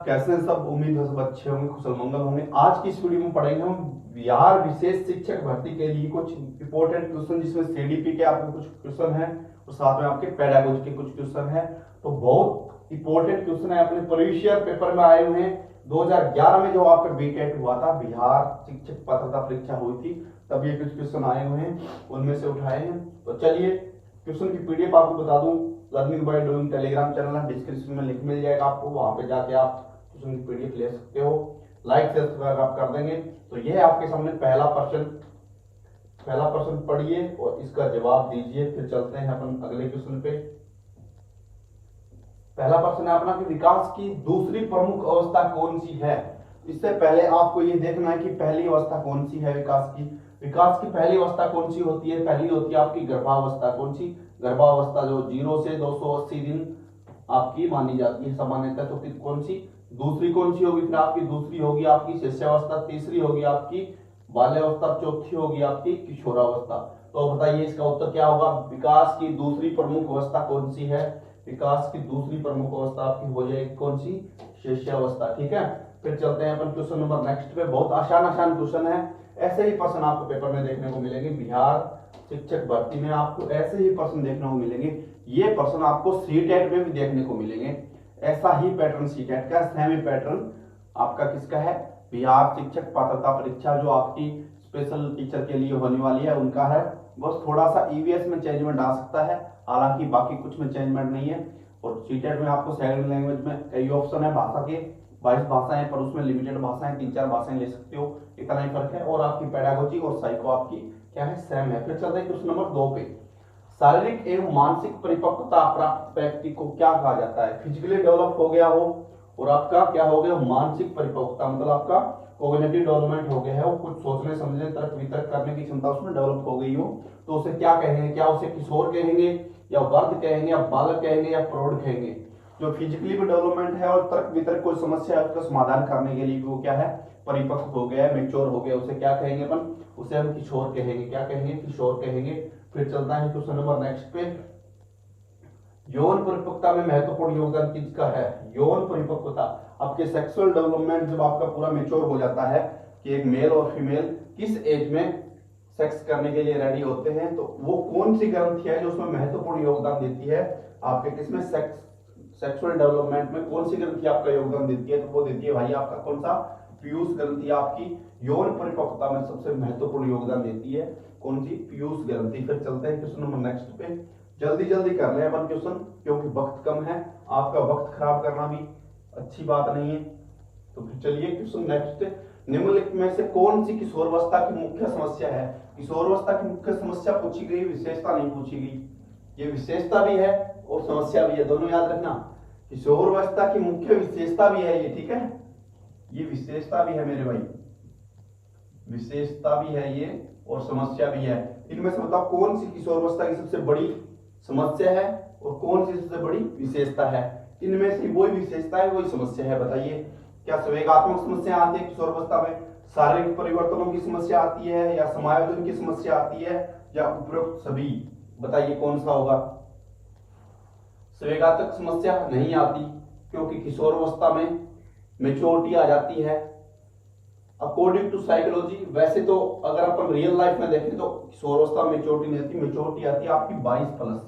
कैसे हैं सब। उम्मीद है सब अच्छे होंगे, कुशल मंगल होंगे। आज की इस वीडियो में पढ़ेंगे हम बिहार विशेष शिक्षक भर्ती के लिए कुछ इंपॉर्टेंट क्वेश्चन, जिसमें सीडीपी के आपके कुछ क्वेश्चन हैं और साथ में आपके पेडागोजी के कुछ क्वेश्चन हैं। तो बहुत इंपॉर्टेंट क्वेश्चन है, अपने प्रीवियस ईयर पेपर में आए हुए हैं। 2011 में जो आपका बीटेट हुआ था, बिहार शिक्षक पात्रता परीक्षा हुई थी, तब ये कुछ क्वेश्चन आए हुए हैं, उनमें से उठाए हैं। तो चलिए क्वेश्चन की पीडीएफ आपको बता दूं, learning by doing Telegram channel है, डिस्क्रिप्शन में लिंक मिल जाएगा आपको, वहां पे जाके आप क्वेश्चन की पीडीएफ ले सकते हो। लाइक शेयर सब्सक्राइब आप कर देंगे तो यह है आपके सामने पहला प्रश्न पढ़िए और इसका जवाब दीजिए। फिर चलते हैं अपन अगले क्वेश्चन पे। पहला प्रश्न है अपना कि विकास की दूसरी प्रमुख अवस्था कौन सी है। इससे पहले आपको ये देखना है कि पहली अवस्था कौन सी है विकास की। विकास की पहली अवस्था कौन सी होती है? पहली होती है आपकी गर्भावस्था। कौन सी? गर्भावस्था, जो 0 से 280 दिन आपकी मानी जाती है सामान्यतः। तो फिर कौन सी? दूसरी कौन सी होगी? फिर आपकी दूसरी होगी आपकी शिष्यावस्था, तीसरी होगी आपकी बाल्यावस्था, चौथी होगी आपकी किशोरावस्था। तो बताइए इसका उत्तर क्या होगा? विकास की दूसरी प्रमुख अवस्था कौन सी है? विकास की दूसरी प्रमुख अवस्था आपकी हो जाएगी कौन सी? शिष्यावस्था। ठीक है, फिर चलते हैं अपन क्वेश्चन नंबर नेक्स्ट पे। बहुत आसान आसान क्वेश्चन है, ऐसे ही प्रश्न आपको पेपर में देखने को मिलेंगे। बिहार शिक्षक भर्ती में आपको ऐसे ही प्रश्न देखने को मिलेंगे। ये प्रश्न आपको सीटेट में भी देखने को मिलेंगे। ऐसा ही पैटर्न सीटेट का, सेम ही पैटर्न आपका किसका है? बिहार शिक्षक पात्रता परीक्षा जो आपकी स्पेशल टीचर के लिए होने वाली है उनका है। बस थोड़ा सा ईवीएस में चेंजमेंट आ सकता है, हालांकि बाकी कुछ में चेंजमेंट नहीं है। और सीटेट में आपको सेकंड लैंग्वेज में कई ऑप्शन है, भाषा के 22 भाषाएं, पर उसमें लिमिटेड भाषाएं 3-4 भाषाएं ले सकते हो, इतना ही फर्क है। और आपकी पेडागोजी और साइको आपकी क्या है? सेम है। फिर चलते हैं क्वेश्चन नंबर 2 पे। शारीरिक एवं मानसिक परिपक्वता प्राप्त व्यक्ति को क्या कहा जाता है? फिजिकली डेवलप हो गया हो और आपका क्या हो गया? मानसिक परिपक्वता, मतलब आपका कोग्निटिव डेवलपमेंट हो गया है, वो कुछ सोचने समझने तर्क वितर्क करने की क्षमता उसमें डेवलप हो गई हो, तो उसे क्या कहेंगे? क्या उसे किशोर कहेंगे या वर्ध कहेंगे या बालक कहेंगे या प्रौढ़ कहेंगे? जो फिजिकली भी डेवलपमेंट है और तर्क वितर्क कोई समस्या है उसका समाधान करने के लिए भी वो क्या है? परिपक्व हो गया है, मेच्योर हो गया, उसे क्या कहेंगे अपन? उसे हम किशोर कहेंगे। क्या कहेंगे? किशोर कहेंगे। फिर चलता है क्वेश्चन नंबर नेक्स्ट पे। यौन परिपक्वता में महत्वपूर्ण योगदान किसका है? यौन परिपक्वता, आपके सेक्सुअल डेवलपमेंट जब आपका पूरा मेच्योर हो जाता है कि एक मेल और फीमेल किस एज में सेक्स करने के लिए रेडी होते हैं, तो वो कौन सी ग्रंथि है जो उसमें महत्वपूर्ण योगदान देती है? आपके किसमें? सेक्सुअल डेवलपमेंट में कौन सी ग्रंथि आपका योगदान देती है? तो वो देती है भाई आपका कौन सा? पीयूष ग्रंथि आपकी यौन परिपक्वता में सबसे महत्वपूर्ण योगदान देती है। कौन सी? पीयूष ग्रंथि। फिर चलते हैं क्वेश्चन नंबर नेक्स्ट पे। जल्दी जल्दी कर ले अपन क्वेश्चन, क्योंकि वक्त कम है, आपका वक्त खराब करना भी अच्छी बात नहीं है। तो फिर चलिए क्वेश्चन नेक्स्ट। निम्नलिखित में से कौन सी किशोरावस्था की मुख्य समस्या है? किशोरावस्था की मुख्य समस्या पूछी गई, विशेषता नहीं पूछी गई। ये विशेषता भी है और समस्या भी है, दोनों याद रखना। किशोरावस्था की मुख्य विशेषता भी है ये, ठीक है, ये विशेषता भी है मेरे भाई, विशेषता भी है ये और समस्या भी है। इनमें से बताओ कौन सी किशोरावस्था की सबसे बड़ी समस्या है और कौन सी सबसे बड़ी विशेषता है? इनमें से वही विशेषता है वही समस्या है। बताइए, क्या संवेगात्मक समस्या आती है किशोरावस्था में, शारीरिक परिवर्तनों की समस्या आती है, या समायोजन की समस्या आती है, या उपरोक्त सभी? बताइए कौन सा होगा? संवेगात्मक समस्या नहीं आती, क्योंकि किशोरावस्था में मेच्योरिटी आ जाती है। अकॉर्डिंग टू साइकोलॉजी, वैसे तो अगर अपन रियल लाइफ में देखें तो किशोरावस्था में मेच्योरिटी नहीं आती, मेच्योरिटी आती है आपकी 22+।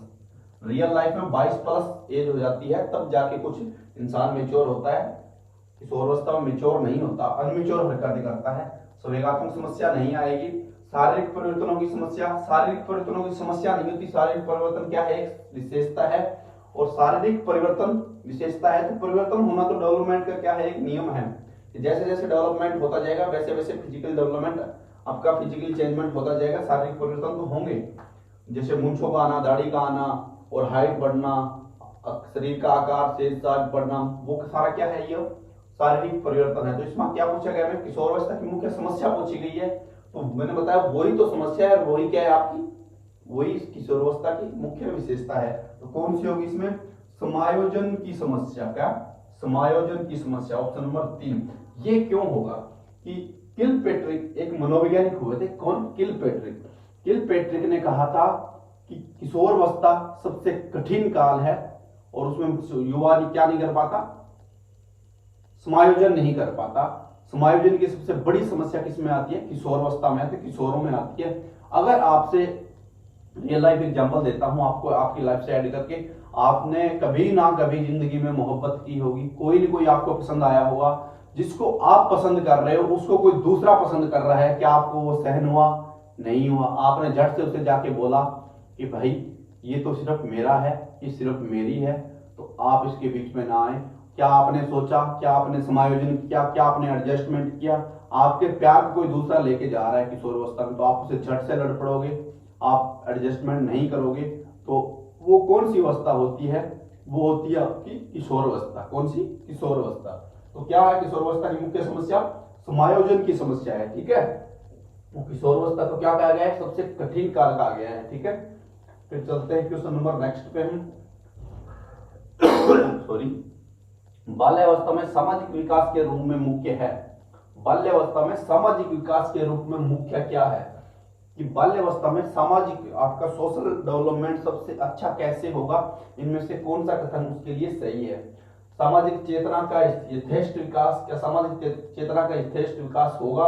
रियल लाइफ में 22+ एज हो जाती है, तब जाके कुछ इंसान मेच्योर होता है। किशोरावस्था में मेच्योर नहीं होता, अनमेच्योर हरकतें करता है। संवेगात्मक समस्या नहीं आएगी। शारीरिक परिवर्तनों की समस्या, शारीरिक परिवर्तनों की समस्या नहीं होती। शारीरिक परिवर्तन क्या है? एक विशेषता है, और शारीरिक परिवर्तन विशेषता है। तो परिवर्तन होना तो डेवलपमेंट का क्या है? एक नियम है। जैसे जैसे डेवलपमेंट होता जाएगा वैसे वैसे फिजिकल डेवलपमेंट, आपका फिजिकल चेंजमेंट होता जाएगा, शारीरिक परिवर्तन तो होंगे। जैसे मूंछों का आना, दाढ़ी का आना और हाइट बढ़ना, शरीर का आकार शेष बढ़ना, वो सारा क्या है? ये शारीरिक परिवर्तन है। तो इसमें क्या पूछा गया है? किशोरावस्था की मुख्य समस्या पूछी गई है, तो मैंने बताया वही तो समस्या है, वही क्या है आपकी? वही इस किशोरावस्था की मुख्य विशेषता है। तो कौन सी होगी इसमें? समायोजन की समस्या। क्या? समायोजन की समस्या, ऑप्शन नंबर 3। ये क्यों होगा कि किलपेट्रिक एक मनोवैज्ञानिक हुए थे। कौन? किलपेट्रिक। किलपेट्रिक ने कहा था कि किशोरावस्था सबसे कठिन काल है और उसमें युवा क्या नहीं कर पाता? समायोजन नहीं कर पाता। समायोजन की सबसे बड़ी समस्या किस में आती है? किशोरावस्था में आती है, किशोरों में आती है। अगर आपसे रियल लाइफ एग्जांपल देता हूं आपको, आपकी लाइफ से ऐड करके, आपने कभी ना कभी जिंदगी में मोहब्बत की होगी, कोई ना कोई आपको पसंद आया होगा, जिसको आप पसंद कर रहे हो उसको कोई दूसरा पसंद कर रहा है, क्या आपको वो सहन हुआ? नहीं हुआ। आपने झट से उसे जाके बोला कि भाई ये तो सिर्फ मेरा है, ये सिर्फ मेरी है, तो आप इसके बीच में ना आए। क्या आपने सोचा? क्या आपने समायोजन किया? क्या आपने एडजस्टमेंट किया? आपके प्यार को कोई दूसरा लेके जा रहा है किशोरावस्था में, तो आप उसे झट से लड़ पड़ोगे, आप एडजस्टमेंट नहीं करोगे, तो वो कौन सी अवस्था होती है? वो होती है आपकी किशोरावस्था। कौन सी? किशोरावस्था। तो क्या है किशोरावस्था की मुख्य समस्या? समायोजन की समस्या है, ठीक है। तो किशोरावस्था को क्या कहा गया है? सबसे कठिन काल कहा गया है, ठीक है। फिर चलते हैं क्वेश्चन नंबर नेक्स्ट पे हम सॉरी। बाल्यावस्था में सामाजिक विकास के रूप में मुख्य है। बाल्यावस्था में सामाजिक विकास के रूप में मुख्य क्या है? कि बाल्यावस्था में सामाजिक आपका सोशल डेवलपमेंट सबसे अच्छा कैसे होगा, इनमें से कौन सा कथन उसके लिए सही है? सामाजिक चेतना का यथेष्ट विकास, क्या सामाजिक चेतना का यथेष्ट विकास होगा?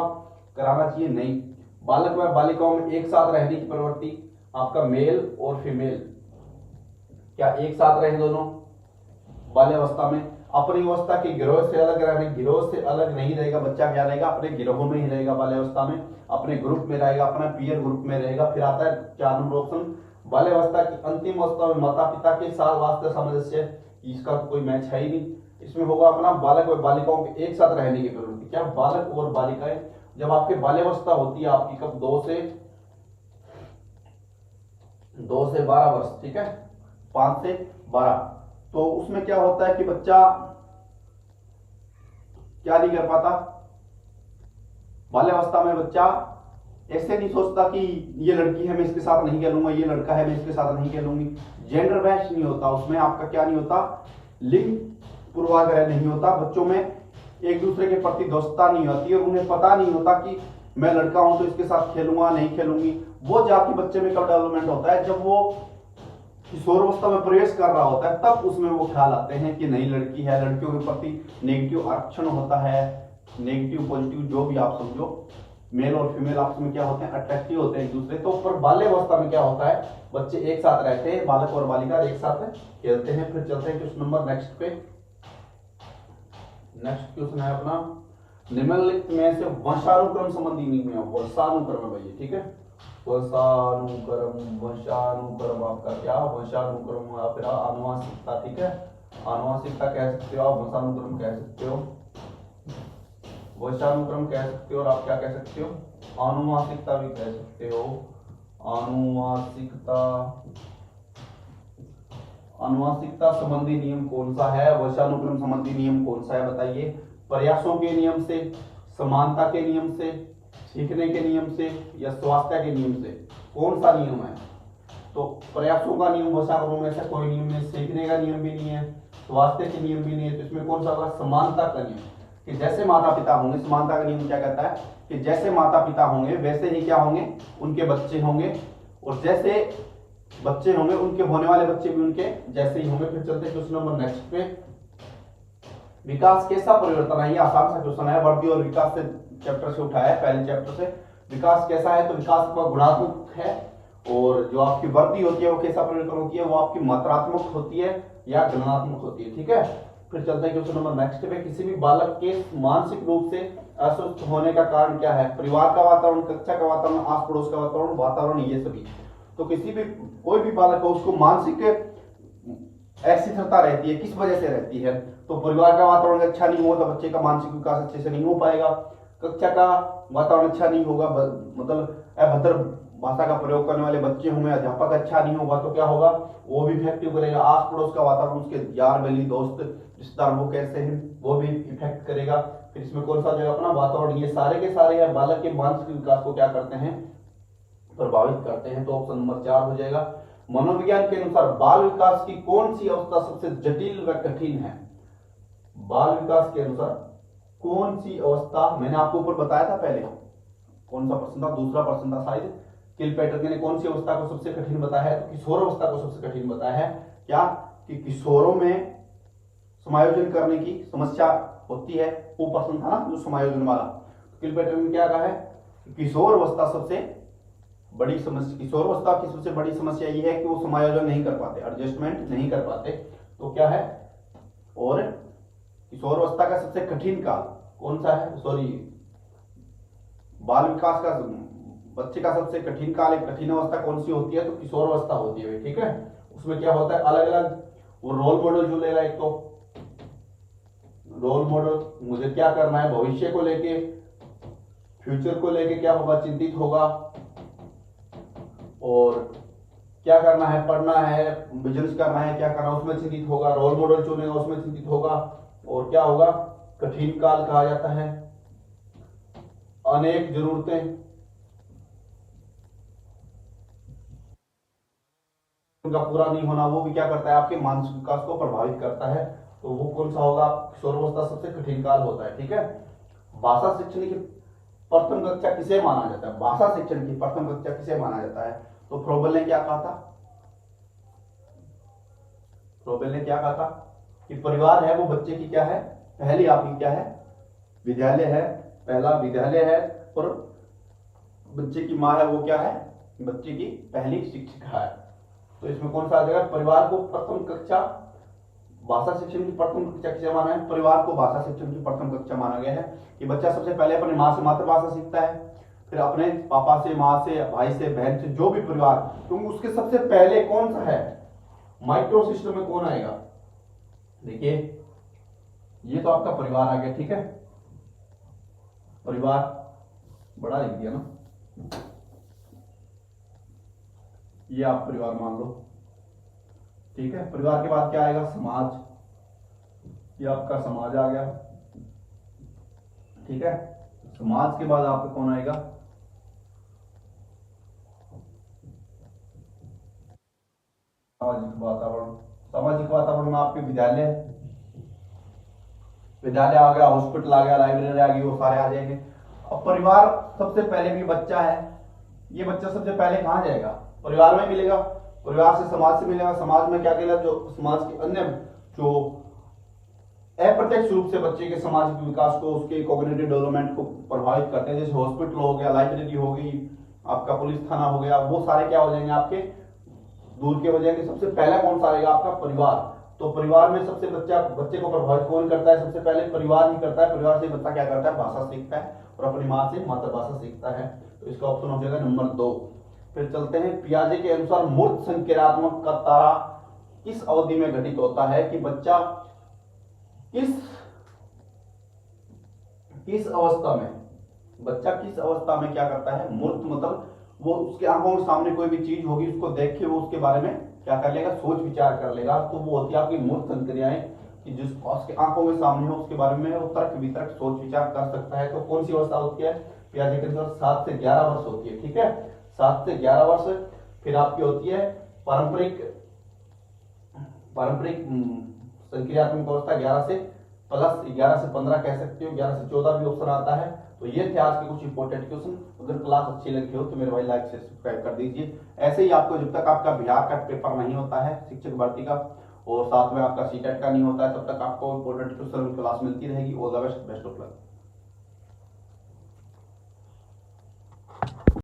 कराना चाहिए? नहीं। बालक व बालिकाओं में एक साथ रहने की प्रवृत्ति, आपका मेल और फीमेल, क्या एक साथ रहे दोनों बाल्यावस्था में? अपनी अवस्था के गिरोह से अलग रहने, गिरोह से अलग नहीं रहेगा, बच्चा क्या रहेगा? अपने गिरोह में ही रहेगा बाल्यावस्था में, अपने ग्रुप में रहेगा, अपना पीयर ग्रुप में रहेगा। फिर आता है 4 नंबर ऑप्शन, बाल्यावस्था की अंतिम अवस्था में माता पिता के साथ वास्तव सामंजस्य, इसका कोई मैच है ही नहीं। इसमें होगा अपना बालक और बालिकाओं के एक साथ रहने की प्रवृत्ति। क्या बालक और बालिकाएं जब आपके बाल्यावस्था होती है आपकी कब? 2 से 12 वर्ष, ठीक है, 5 से 12। तो उसमें क्या होता है कि बच्चा क्या नहीं कर पाता? बाल्यावस्था में बच्चा ऐसे नहीं सोचता कि ये लड़की है मैं इसके साथ नहीं खेलूंगा, ये लड़का है मैं इसके साथ नहीं खेलूंगी। जेंडर बैच नहीं होता उसमें, आपका क्या नहीं होता? लिंग पूर्वाग्रह नहीं होता। बच्चों में एक दूसरे के प्रति दोस्ता नहीं होती और उन्हें पता नहीं होता कि मैं लड़का हूं तो इसके साथ खेलूंगा नहीं खेलूंगी। वो जाके बच्चे में कब डेवलपमेंट होता है? जब वो किशोरावस्था में प्रवेश कर रहा होता है, तब उसमें वो ख्याल आते हैं कि नहीं लड़की है। लड़कियों के प्रति नेगेटिव आरक्षण होता है, नेगेटिव पॉजिटिव जो भी आप समझो, मेल और फीमेल आपस में क्या होते हैं? अट्रैक्टिव होते हैं एक दूसरे। तो पर बाल्यावस्था में क्या होता है? बच्चे एक साथ रहते हैं, बालक और बालिका एक साथ खेलते हैं। फिर चलते हैं क्वेश्चन नंबर नेक्स्ट पे। नेक्स्ट क्वेश्चन है अपना, निम्नलिखित में से वंशानुक्रम संबंधी नियम है। वंशानुक्रम है भैया, ठीक है। वंशानुक्रम आपका क्या? वंशानुक्रम या फिर आनुवंशिकता, ठीक है। आनुवंशिकता कह सकते हो आप, वंशानुक्रम कह सकते हो, वंशानुक्रम कह सकते हो, और आप क्या कह सकते हो? आनुवंशिकता भी कह सकते हो। आनुवंशिकता, आनुवंशिकता संबंधी नियम कौन सा है? वंशानुक्रम संबंधी नियम कौन सा है बताइए? प्रयासों के नियम से, समानता के नियम से, सीखने के नियम से, या स्वास्थ्य के नियम से? कौन सा नियम है? तो प्रयासों का नियम वंशानुक्रम में से कोई नियम नहीं, सीखने का नियम भी नहीं है, स्वास्थ्य के नियम भी नहीं है। तो इसमें कौन सा होगा? समानता का नियम, कि जैसे माता पिता होंगे, समानता का नियम क्या कहता है? कि जैसे माता पिता होंगे वैसे ही क्या होंगे? उनके बच्चे होंगे, और जैसे बच्चे होंगे उनके होने वाले बच्चे भी उनके जैसे ही होंगे। फिर चलते हैं क्वेश्चन नंबर नेक्स्ट पे। विकास कैसा परिवर्तन है? ये आसान सा क्वेश्चन है, वृद्धि और विकास से चैप्टर से उठाया है, पहले चैप्टर से। विकास कैसा है? तो विकास का गुणात्मक है, और जो आपकी वृद्धि होती है वो कैसा परिवर्तन होती है? वो आपकी मात्रात्मक होती है या गणनात्मक होती है, ठीक है। फिर चलते हैं क्वेश्चन नंबर नेक्स्ट पे। किसी भी बालक के मानसिक रूप से अस्वस्थ होने का कारण क्या है? परिवार का वातावरण, कक्षा का वातावरण, आस पड़ोस का वातावरण, ये सभी। तो किसी भी कोई भी बालक हो उसको मानसिक अस्थिरता रहती है, किस वजह से रहती है? तो परिवार का वातावरण अच्छा नहीं होगा तो बच्चे का मानसिक विकास अच्छे से नहीं हो पाएगा। कक्षा का वातावरण अच्छा नहीं होगा, मतलब अभद्र भाषा का प्रयोग करने वाले बच्चे होंगे, अध्यापक अच्छा नहीं होगा तो क्या होगा? वो भी इफेक्टिव करेगा। आस पड़ोस का वातावरण, उसके यार बेली दोस्त रिश्तेदार वो कैसे हैं, वो भी इफेक्ट करेगा। फिर इसमें कौन सा जो है अपना वातावरण, ये सारे के सारे है बालक के मानसिक विकास को क्या करते हैं? प्रभावित करते हैं। तो ऑप्शन नंबर 4 हो जाएगा। मनोविज्ञान के अनुसार बाल विकास की कौन सी अवस्था सबसे जटिल व कठिन है? बाल विकास के अनुसार कौन सी अवस्था, मैंने आपको ऊपर बताया था पहले, कौन सा प्रश्न था? दूसरा प्रश्न था शायद, किल पैटर्न ने कौन सी अवस्था को सबसे कठिन बताया है? तो किशोर अवस्था को सबसे कठिन बताया है। क्या? कि किशोरों में समायोजन करने की समस्या होती है, वो प्रश्न था ना जो समायोजन वाला। किल पैटर्न में क्या कहा है, किशोर अवस्था सबसे बड़ी समस्या, किशोर अवस्था की सबसे बड़ी समस्या ये है कि वो समायोजन नहीं कर पाते, एडजस्टमेंट नहीं कर पाते। तो क्या है, और किशोर अवस्था का सबसे कठिन काल कौन सा है, सॉरी बाल विकास का, बच्चे का सबसे कठिन काल, एक कठिन अवस्था कौन सी होती है, तो किशोर अवस्था होती है, ठीक है। उसमें क्या होता है, अलग अलग वो रोल मॉडल जो लेगा, एक तो रोल मॉडल, मुझे क्या करना है भविष्य को लेके, फ्यूचर को लेके क्या होगा, चिंतित होगा, और क्या करना है, पढ़ना है, बिजनेस करना है, क्या करना है उसमें चिंतित होगा, रोल मॉडल चुनेगा उसमें चिंतित होगा, और क्या होगा, कठिन काल कहा जाता है। अनेक जरूरतें उनका पूरा नहीं होना, वो भी क्या करता है, आपके मानसिक विकास को प्रभावित करता है। तो वो कौन सा होगा, किशोरावस्था सबसे कठिन काल होता है, ठीक है। भाषा शिक्षण की प्रथम कक्षा किसे माना जाता है, भाषा शिक्षण की प्रथम कक्षा किसे माना जाता है, तो फ्रोबेल ने क्या कहा था, फ्रोबेल ने क्या कहा था कि परिवार है वो बच्चे की क्या है, पहली आपकी क्या है, विद्यालय है, पहला विद्यालय है, और बच्चे की माँ है वो क्या है, बच्चे की पहली शिक्षिका है। तो इसमें कौन सा आ जाएगा, परिवार को प्रथम कक्षा, भाषा शिक्षण की प्रथम कक्षा किसे माना है, परिवार को भाषा शिक्षण की प्रथम कक्षा माना गया है। कि बच्चा सबसे पहले अपनी माँ से मातृभाषा सीखता है, फिर अपने पापा से, माँ से, भाई से, बहन से, जो भी परिवार, क्योंकि उसके सबसे पहले कौन सा है, माइक्रो सिस्टम में कौन आएगा, देखिए ये तो आपका परिवार आ गया, ठीक है, परिवार बड़ा लिख दिया ना, ये आप परिवार मान लो, ठीक है। परिवार के बाद क्या आएगा, समाज, ये आपका समाज आ गया, ठीक है। समाज के बाद आपका कौन आएगा, सामाजिक वातावरण, सामाजिक वातावरण में आपके विद्यालय, विद्यालय आ गया, हॉस्पिटल आ गया, लाइब्रेरी आ गई, वो सारे आ जाएंगे। अब परिवार सबसे पहले भी बच्चा है, ये बच्चा सबसे पहले कहां जाएगा, परिवार में मिलेगा, परिवार से समाज से मिलेगा, समाज में क्या कहला, जो समाज के अन्य जो अप्रत्यक्ष रूप से बच्चे के सामाजिक विकास को, उसके कॉग्निटिव डेवलपमेंट को प्रभावित करते हैं, जैसे हॉस्पिटल हो गया, लाइब्रेरी हो गई, आपका पुलिस थाना हो गया, वो सारे क्या हो जाएंगे, आपके दूर के हो जाएंगे। सबसे पहला कौन सा आएगा, आपका परिवार। तो परिवार में सबसे बच्चे को प्रभावित कौन करता है, सबसे पहले परिवार ही करता है। परिवार से बच्चा क्या करता है, भाषा सीखता है और अपनी माँ से मातृभाषा सीखता है। तो इसका ऑप्शन हो जाएगा नंबर 2। फिर चलते हैं, पियाजे के अनुसार मूर्त संक्रियात्मक का तारा किस अवधि में घटित होता है, कि बच्चा किस अवस्था में, बच्चा किस अवस्था में क्या करता है, मूर्त मतलब वो उसके आंखों के सामने कोई भी चीज होगी, उसको देख के वो उसके बारे में क्या कर लेगा, सोच विचार कर लेगा। तो वो होती है आपकी मूर्त संक्रियाएं, कि जिस उसके आंखों के सामने हो उसके बारे में वो तर्क वितर्क सोच विचार कर सकता है। तो कौन सी अवस्था होती है, पियाजे के अनुसार 7 से 11 वर्ष होती है, ठीक है, 7 से 11 वर्ष। फिर आपकी होती है पारंपरिक संक्रियात्मक अवस्था 11 से प्लस 11 से 15 कह सकते हो, 11 से 14 भी ऑप्शन आता है। तो ये थे आज के कुछ इंपॉर्टेंट क्वेश्चन। अगर क्लास अच्छी लगी हो तो मेरे भाई लाइक से सब्सक्राइब कर दीजिए। ऐसे ही आपको जब तक आपका बिहार का पेपर नहीं होता है शिक्षक भर्ती का, और साथ में आपका सीटेट का नहीं होता है, तब तक आपको इंपॉर्टेंट क्वेश्चन क्लास मिलती रहेगी। All the best, best of luck.